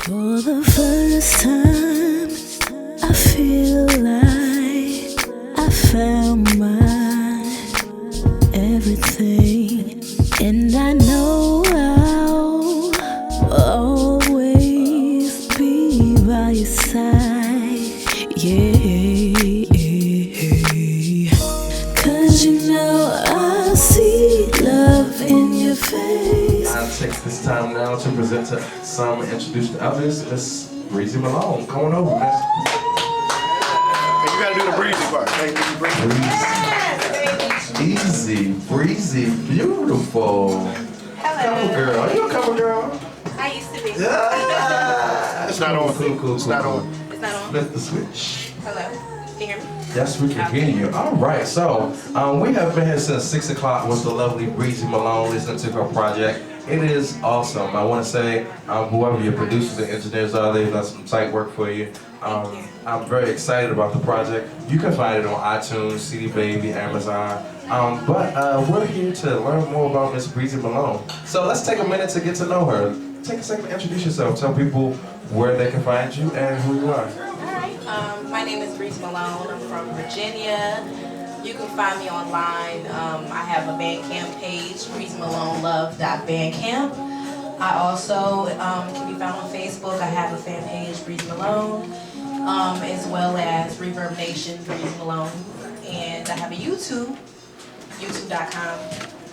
For the first time, I feel like I found my everything, and I know I'll always be by your side. Yeah, 'cause you know I see love in your face. I take this time now to present to some and introduce to others, Miss Breezy Malone. Come on over, Miss. You gotta do the breezy part. Hey, Breezy. Easy, breezy, beautiful. Hello. Cover girl. Are you a cover girl? I used to be. Yeah. It's not on. Cool. It's not on. It's not on. Flip the switch. Hello. Can you hear me? Yes, we can hear you. All right, so we have been here since 6 o'clock with the lovely Breezy Malone listening to her project. It is awesome. I want to say, whoever your producers and engineers are, they've done some tight work for you. Thank you. I'm very excited about the project. You can find it on iTunes, CD Baby, Amazon. But we're here to learn more about Miss Breezy Malone. So let's take a minute to get to know her. Take a second to introduce yourself. Tell people where they can find you and who you are. Alright. My name is Breezy Malone. I'm from Virginia. You can find me online. I have a Bandcamp page, breezymalonelove.bandcamp. I also can be found on Facebook. I have a fan page, Breezy Malone, as well as Reverb Nation, Breezy Malone. And I have a YouTube, youtube.com,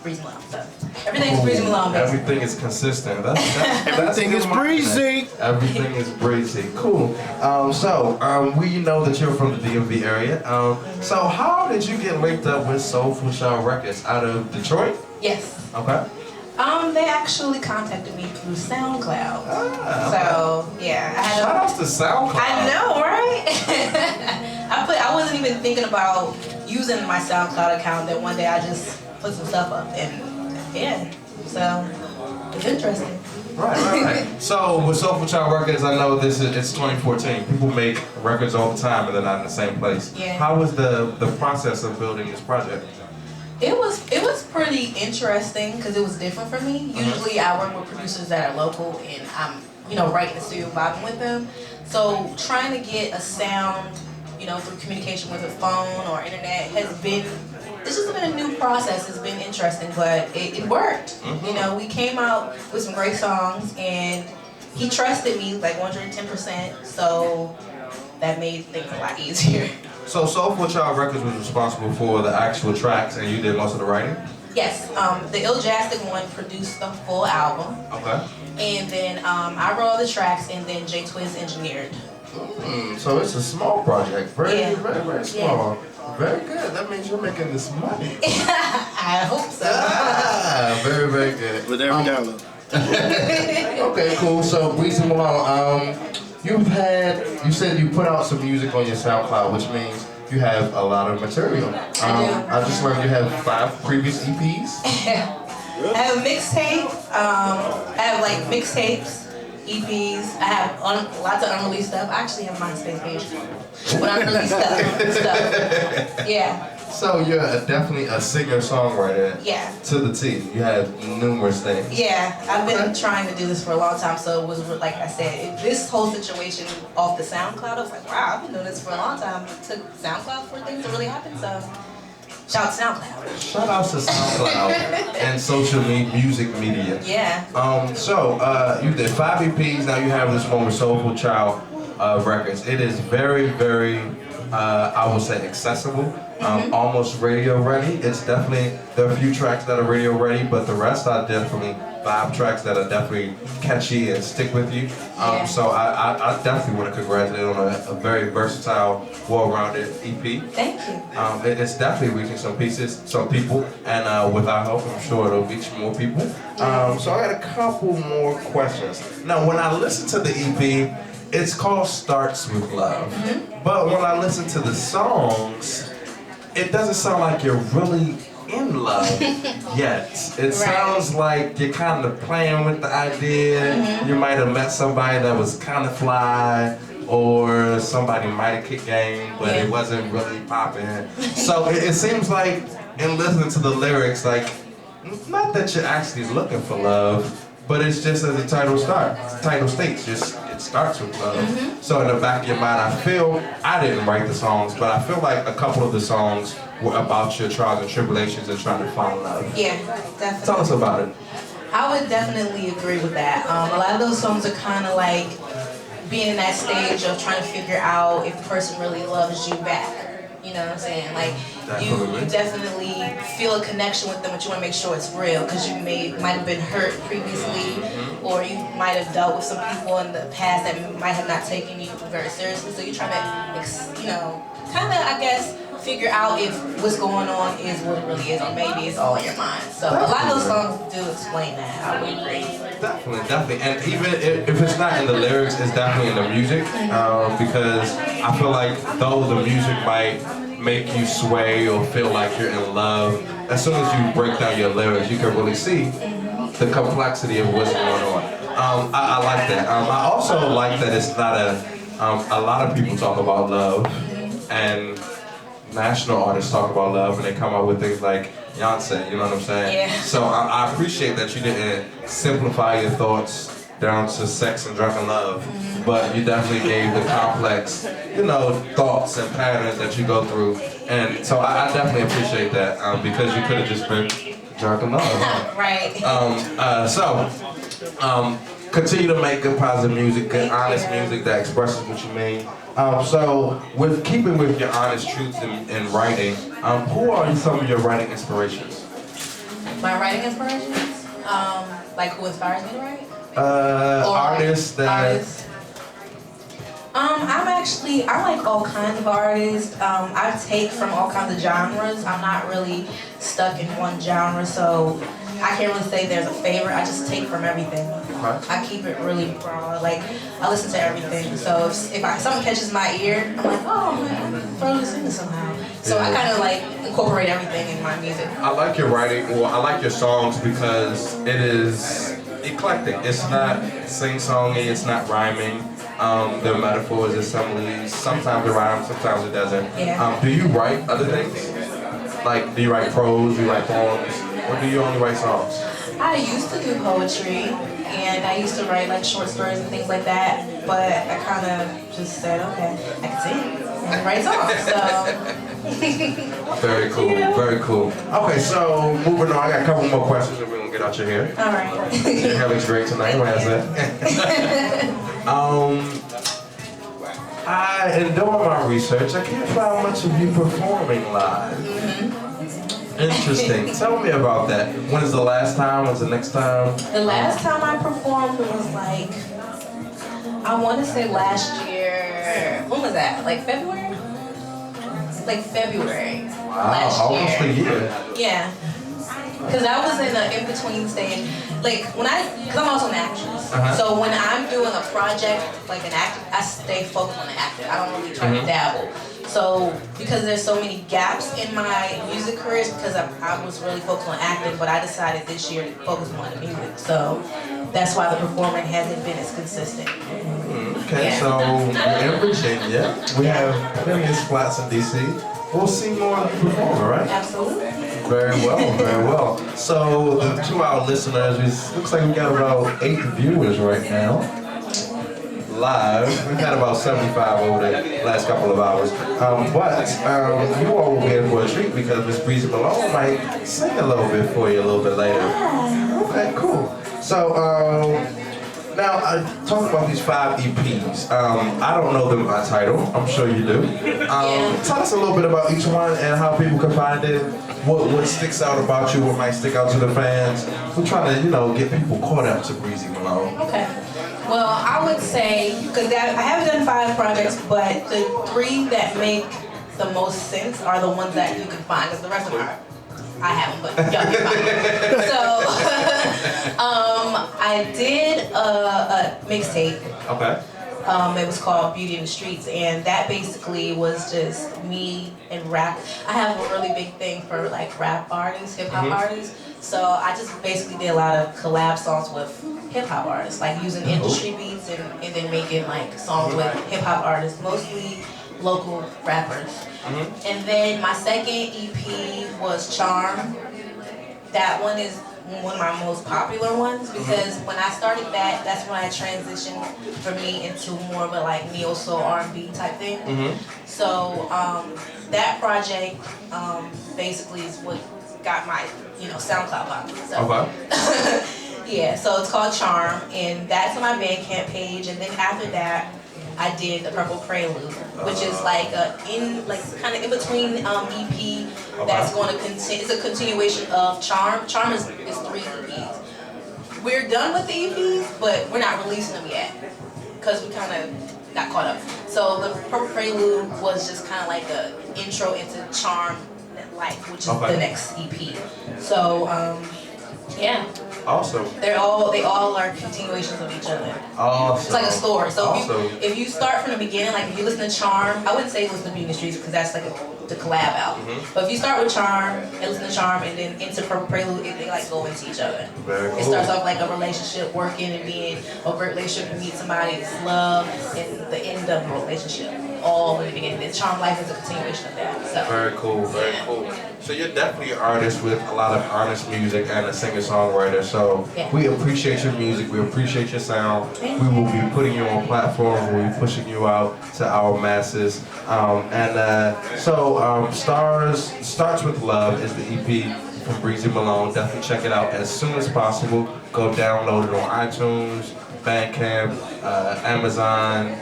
Breezy Malone. So everything's Breezy Malone, basically. Everything is consistent. That's Everything is breezy. Everything is breezy. Cool. We know that you're from the DMV area. So how did you get linked up with Soulful Child Records out of Detroit? Yes. Okay. They actually contacted me through SoundCloud. Ah, So yeah, I had shout outs to SoundCloud. I know, right? I wasn't even thinking about using my SoundCloud account. Then one day I just put some stuff up, and yeah, so it's interesting. Right. So with Soulful Child Records, I know it's 2014. People make records all the time and they're not in the same place. Yeah. How was the process of building this project? It was pretty interesting because it was different for me. Usually I work with producers that are local and I'm right in the studio vibing with them. So trying to get a sound, through communication with a phone or internet it's just been a new process. It's been interesting, but it worked. Mm-hmm. We came out with some great songs and he trusted me like 110%. So that made things a lot easier. So Soulful Child Records was responsible for the actual tracks and you did most of the writing? Yes, the Ill-Jastic one produced the full album. Okay. And then I wrote all the tracks and then J Twiz engineered. So it's a small project. Very small. Yeah. Very good. That means you're making this money. I hope so. Very good. With every dollar. Okay, cool. So Breezy Malone, you said you put out some music on your SoundCloud, which means you have a lot of material. I just learned you have 5 previous EPs. I have a mixtape. I have like mixtapes, EPs. I have lots of unreleased stuff. I actually have my MySpace page with unreleased stuff. Yeah. So you're definitely a singer-songwriter. Yeah. To the T. You have numerous things. Yeah, I've been trying to do this for a long time, so it was like I said, this whole situation off the SoundCloud, I was like, wow, I've been doing this for a long time. It took SoundCloud for things to really happen, so shout out to SoundCloud. Shout out to SoundCloud and social music media. Yeah. You did 5 EPs, now you have this one with Soulful Child Records. It is very, I would say accessible. Almost radio ready. There are a few tracks that are radio ready, but the rest are definitely 5 tracks that are definitely catchy and stick with you. So I definitely want to congratulate on a very versatile, well-rounded EP. Thank you. It's definitely reaching some people, and with our help, I'm sure it'll reach more people. So I got a couple more questions. Now, when I listen to the EP, it's called Starts With Love. But when I listen to the songs, it doesn't sound like you're really in love yet. It sounds like you're kind of playing with the idea. You might have met somebody that was kind of fly, or somebody might have kicked game, but it wasn't really popping. So it seems like, in listening to the lyrics, like, not that you're actually looking for love, but it's just as the title states, just it starts with love. So in the back of your mind, I didn't write the songs, but I feel like a couple of the songs were about your trials and tribulations and trying to find love. Yeah, definitely. Tell us about it. I would definitely agree with that. A lot of those songs are kind of like being in that stage of trying to figure out if the person really loves you back. You know what I'm saying? Like, you definitely feel a connection with them, but you want to make sure it's real because you might have been hurt previously, or you might have dealt with some people in the past that might have not taken you very seriously. So you're trying to, kind of, I guess, figure out if what's going on is what it really is, or maybe it's all in your mind. So a lot of those songs do explain that. I would agree. Definitely. And even if it's not in the lyrics, it's definitely in the music. Because I feel like though the music might make you sway or feel like you're in love, as soon as you break down your lyrics, you can really see the complexity of what's going on. I like that. I also like that it's not a lot of people talk about love, and national artists talk about love, and they come out with things like Beyonce, you know what I'm saying? Yeah. So I appreciate that you didn't simplify your thoughts down to sex and drunken love, but you definitely gave the complex, thoughts and patterns that you go through. And so I definitely appreciate that because you could have just been drunken love. Huh? Right. Continue to make good, positive music, good, honest music that expresses what you mean. So, with keeping with your honest truths in writing, who are some of your writing inspirations? My writing inspirations? Like who inspires me to write? Artists that. Artists. I like all kinds of artists. I take from all kinds of genres. I'm not really stuck in one genre, so I can't really say there's a favorite. I just take from everything. I keep it really broad. Like, I listen to everything. So if something catches my ear, I'm like, oh man, I can throw this in somehow. So I kind of like incorporate everything in my music. I like your writing, or I like your songs because it is eclectic. It's not sing-songy, it's not rhyming. The metaphors, assemblies, sometimes it rhymes, sometimes it doesn't. Yeah. Do you write other things? Like, do you write prose, do you write poems, or do you only write songs? I used to do poetry, and I used to write like short stories and things like that, but I kind of just said, okay, I can sing and write songs, so. Very cool, very cool. Okay, so moving on, I got a couple more questions and we're gonna get out your hair. All right. Your hair looks great tonight, what is that? In doing my research, I can't find much of you performing live. Interesting. Tell me about that. When is the last time? When's the next time? The last time I performed was like, I want to say last year. When was that? Like February? Like February. Wow, last almost a year. Yeah. Because I was in an in-between stage. Like, because I'm also an actress. So when I'm doing a project, like an actor, I stay focused on the actor. I don't really try to dabble. So, because there's so many gaps in my music career, because I was really focused on acting, but I decided this year to focus more on the music. So, that's why the performing hasn't been as consistent. Okay, so you're in Virginia. We have plenty of spots in DC. We'll see more of you perform, all right? Absolutely. Very well, very well. So, to our listeners, it looks like we got about 8 viewers right now. Live. We've had about 75 over the last couple of hours. But you all will be in for a treat because Miss Breezy Malone might sing a little bit for you a little bit later. Okay, cool. So, now, talking about these 5 EPs, I don't know them by title. I'm sure you do. Tell us a little bit about each one and how people can find it. What sticks out about you? What might stick out to the fans? We're trying to, get people caught up to Breezy Malone. Okay. Well, I would say, because I haven't done 5 projects, but the 3 that make the most sense are the ones that you can find, because the rest of them I haven't, but y'all can find them. So, I did a mixtape. Okay. It was called Beauty in the Streets, and that basically was just me and rap. I have a really big thing for like rap artists, hip hop artists. So I just basically did a lot of collab songs with hip hop artists, like using industry beats and then making like songs with hip hop artists, mostly local rappers. And then my second EP was Charm. That one is one of my most popular ones because when I started that, that's when I transitioned for me into more of a like neo soul R&B type thing. So that project basically is what got my SoundCloud popular. So. Okay. Yeah, so it's called Charm, and that's on my Bandcamp page. And then after that, I did the Purple Prelude, which is like kind of in between EP that's going to continue. It's a continuation of Charm. Charm is 3 EPs. We're done with the EPs, but we're not releasing them yet because we kind of got caught up. So the Purple Prelude was just kind of like a intro into Charm Life, which is the next EP. So yeah. Awesome. They all are continuations of each other. Awesome. It's like a story. So if you start from the beginning, like if you listen to Charm, I wouldn't say listen to Beauty in the Streets because that's like the collab album. But if you start with Charm and listen to Charm and then into Purple Prelude, they like go into each other. Very cool. It starts off like a relationship working and being a great relationship and meet somebody that's love and the end of the relationship. All in the beginning. The Charm Life is a continuation of that. So very cool, very cool. So you're definitely an artist with a lot of honest music and a singer-songwriter. So we appreciate your music, we appreciate your sound. We will be putting you on platforms, we'll be pushing you out to our masses. Stars Starts with Love is the EP from Breezy Malone. Definitely check it out as soon as possible. Go download it on iTunes, Bandcamp, Amazon,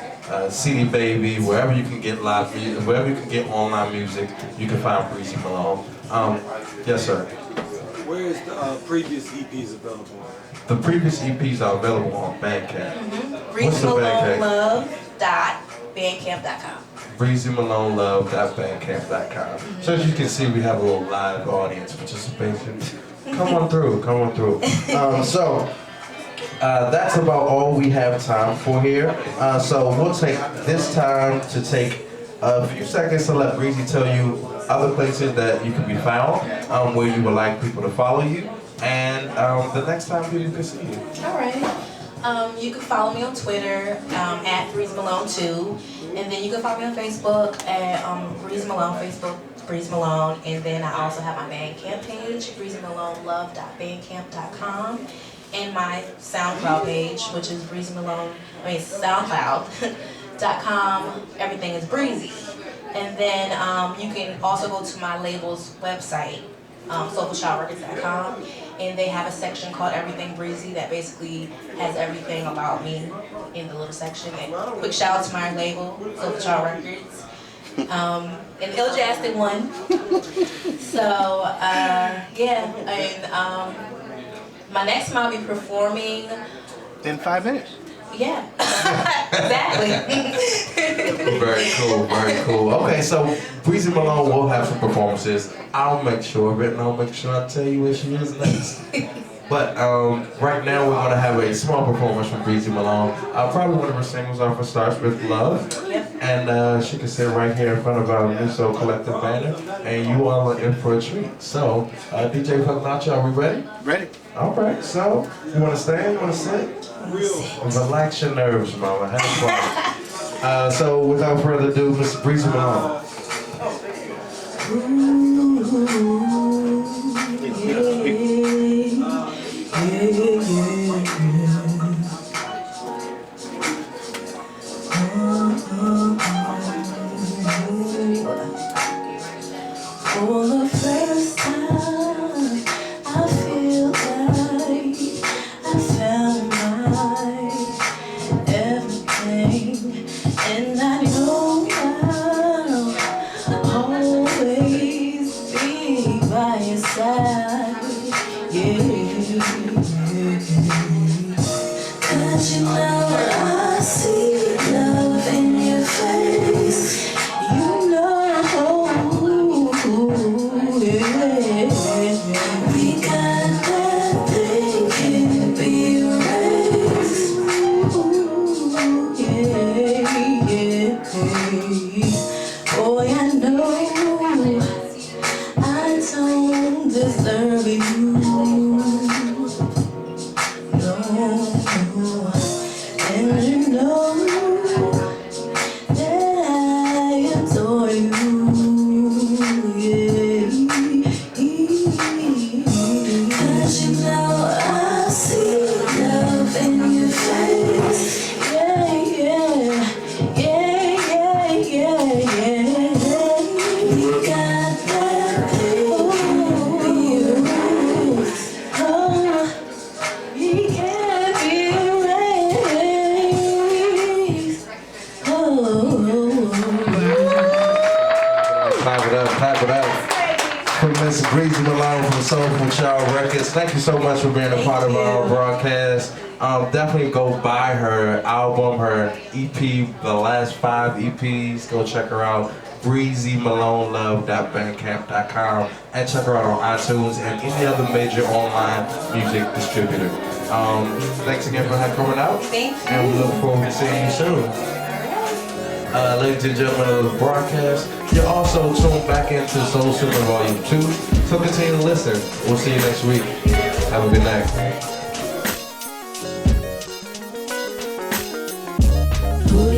CD Baby, wherever you can get live music, wherever you can get online music, you can find Breezy Malone. Yes, sir. Where is the previous EPs available? The previous EPs are available on Bandcamp. What's the Bandcamp? BreezyMaloneLove.bandcamp.com. BreezyMaloneLove.bandcamp.com. So as you can see, we have a little live audience participation. Come on through. That's about all we have time for here. So we'll take this time to take a few seconds to let Breezy tell you other places that you can be found, where you would like people to follow you, and the next time people can see you. All right. You can follow me on Twitter at Breezy Malone 2, and then you can follow me on Facebook at Breezy Malone, Facebook Breezy Malone, and then I also have my Bandcamp page, BreezyMaloneLove.bandcamp.com. And my SoundCloud page, which is SoundCloud.com. Everything is Breezy. And then you can also go to my label's website, SoulfulChildRecords.com, and they have a section called Everything Breezy that basically has everything about me in the little section. And quick shout out to my label, Soulful Child Records. An ill-jasted one. So, my next time I'll be performing in 5 minutes. Yeah, exactly. Very cool. Okay, so Breezy Malone will have some performances. I'll make sure of it, and I'll make sure I tell you where she is next. But right now we're going to have a small performance from Breezy Malone. Probably one of her singles off of Starts With Love. Yep. And she can sit right here in front of our New Soul Collective banner, and you all are in for a treat. So, DJ Pugnacha, are we ready? Ready. All right, so you want to stand? You want to sit? Relax your nerves, mama. Have fun. So without further ado, Mr. Breezy Malone. For the first time, I feel like I found my everything, and I know I'll always be Clap it up for Miss Breezy Malone from Soulful Child Records. Thank you so much for being a part of our broadcast. Definitely go buy her album, her EP, the last 5 EPs. Go check her out. BreezyMaloneLove.bandcamp.com, and check her out on iTunes and any other major online music distributor. Thanks again for coming out. Thank you. And we look forward to seeing you soon. Ladies and gentlemen of the broadcast, you're also tuned back into Soul Super Volume 2, so continue to listen. We'll see you next week. Have a good night. Boy,